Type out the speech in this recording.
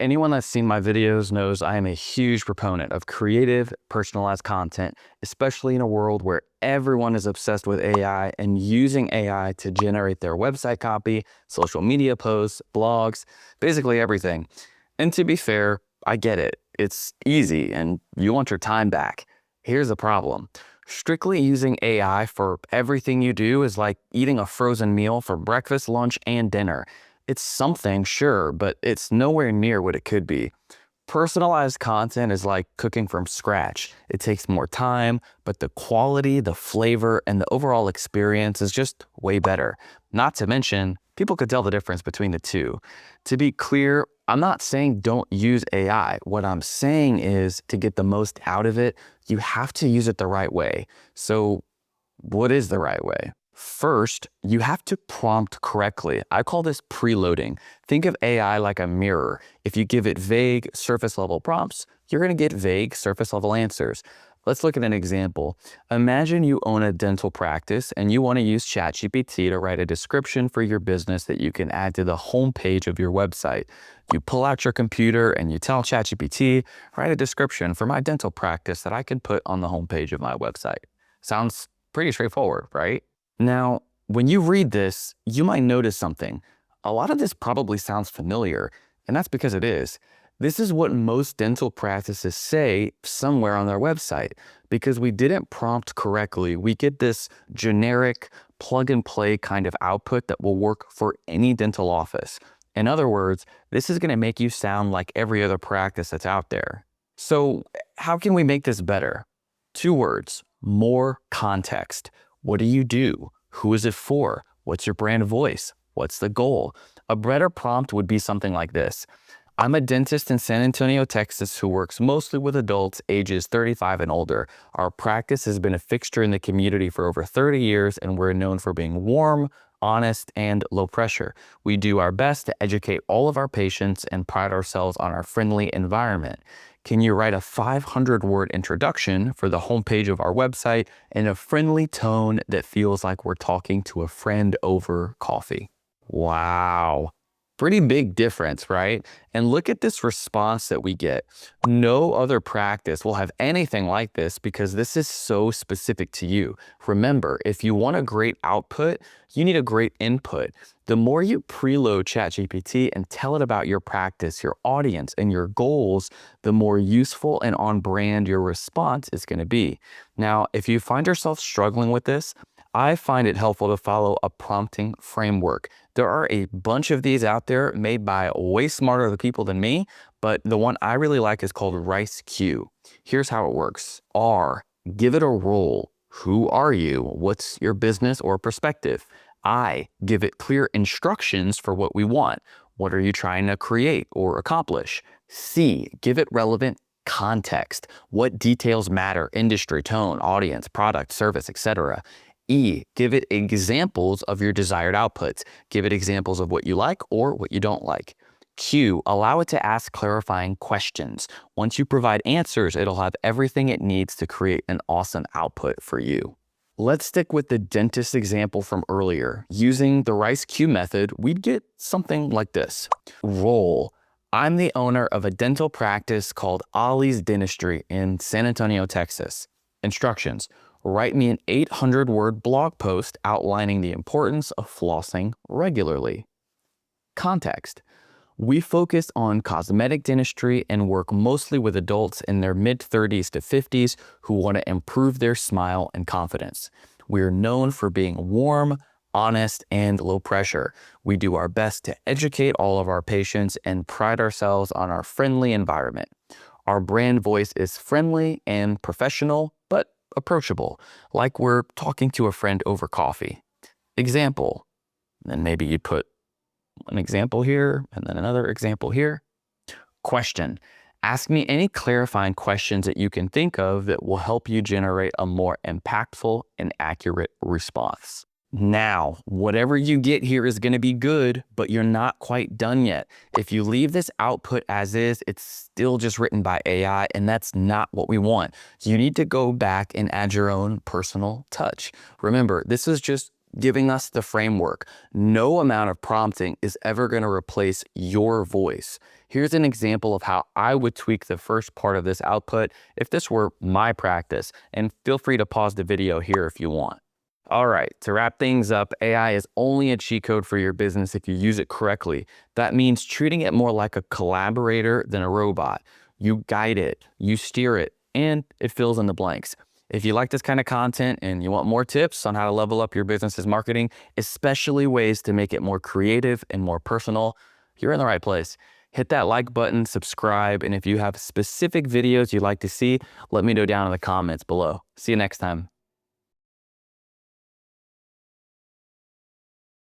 Anyone that's seen my videos knows I am a huge proponent of creative, personalized content, especially in a world where everyone is obsessed with AI and using AI to generate their website copy, social media posts, blogs, basically everything. And to be fair, I get it. It's easy and you want your time back. Here's the problem. Strictly using AI for everything you do is like eating a frozen meal for breakfast, lunch, and dinner. It's something, sure, but it's nowhere near what it could be. Personalized content is like cooking from scratch. It takes more time, but the quality, the flavor, and the overall experience is just way better. Not to mention, people could tell the difference between the two. To be clear, I'm not saying don't use AI. What I'm saying is to get the most out of it, you have to use it the right way. So what is the right way? First, you have to prompt correctly. I call this preloading. Think of AI like a mirror. If you give it vague, surface-level prompts, you're going to get vague, surface-level answers. Let's look at an example. Imagine you own a dental practice and you want to use ChatGPT to write a description for your business that you can add to the homepage of your website. You pull out your computer and you tell ChatGPT, write a description for my dental practice that I can put on the homepage of my website. Sounds pretty straightforward, right? Now, when you read this, you might notice something. A lot of this probably sounds familiar, and that's because it is. This is what most dental practices say somewhere on their website. Because we didn't prompt correctly, we get this generic plug-and-play kind of output that will work for any dental office. In other words, this is going to make you sound like every other practice that's out there. So how can we make this better? 2 words: more context. What do you do? Who is it for? What's your brand voice? What's the goal? A better prompt would be something like this. I'm a dentist in San Antonio, Texas, who works mostly with adults ages 35 and older. Our practice has been a fixture in the community for over 30 years, and we're known for being warm, honest, and low pressure. We do our best to educate all of our patients and pride ourselves on our friendly environment. Can you write a 500-word introduction for the homepage of our website in a friendly tone that feels like we're talking to a friend over coffee? Wow. Pretty big difference, right? And look at this response that we get. No other practice will have anything like this because this is so specific to you. Remember, if you want a great output, you need a great input. The more you preload ChatGPT and tell it about your practice, your audience, and your goals, the more useful and on brand your response is going to be. Now, if you find yourself struggling with this, I find it helpful to follow a prompting framework. There are a bunch of these out there made by way smarter people than me, but the one I really like is called RIGHT. Here's how it works. R, give it a role. Who are you? What's your business or perspective? I, give it clear instructions for what we want. What are you trying to create or accomplish? C, give it relevant context. What details matter? Industry, tone, audience, product, service, etc. E, give it examples of your desired outputs. Give it examples of what you like or what you don't like. Q, allow it to ask clarifying questions. Once you provide answers, it'll have everything it needs to create an awesome output for you. Let's stick with the dentist example from earlier. Using the RIGHT method, we'd get something like this. Role. I'm the owner of a dental practice called Ollie's Dentistry in San Antonio, Texas. Instructions. Write me an 800-word blog post outlining the importance of flossing regularly. Context. We focus on cosmetic dentistry and work mostly with adults in their mid-30s to 50s who want to improve their smile and confidence. We're known for being warm, honest, and low pressure. We do our best to educate all of our patients and pride ourselves on our friendly environment. Our brand voice is friendly and professional, but approachable, like we're talking to a friend over coffee. Example, then maybe you put an example here and then another example here. Question, ask me any clarifying questions that you can think of that will help you generate a more impactful and accurate response. Now, whatever you get here is going to be good, but you're not quite done yet. If you leave this output as is, it's still just written by AI, and that's not what we want. You need to go back and add your own personal touch. Remember, this is just giving us the framework. No amount of prompting is ever going to replace your voice. Here's an example of how I would tweak the first part of this output if this were my practice, and feel free to pause the video here if you want. All right, to wrap things up, AI is only a cheat code for your business if you use it correctly. That means treating it more like a collaborator than a robot. You guide it, you steer it, and it fills in the blanks. If you like this kind of content and you want more tips on how to level up your business's marketing, especially ways to make it more creative and more personal, you're in the right place. Hit that like button, subscribe, and if you have specific videos you'd like to see, let me know down in the comments below. See you next time.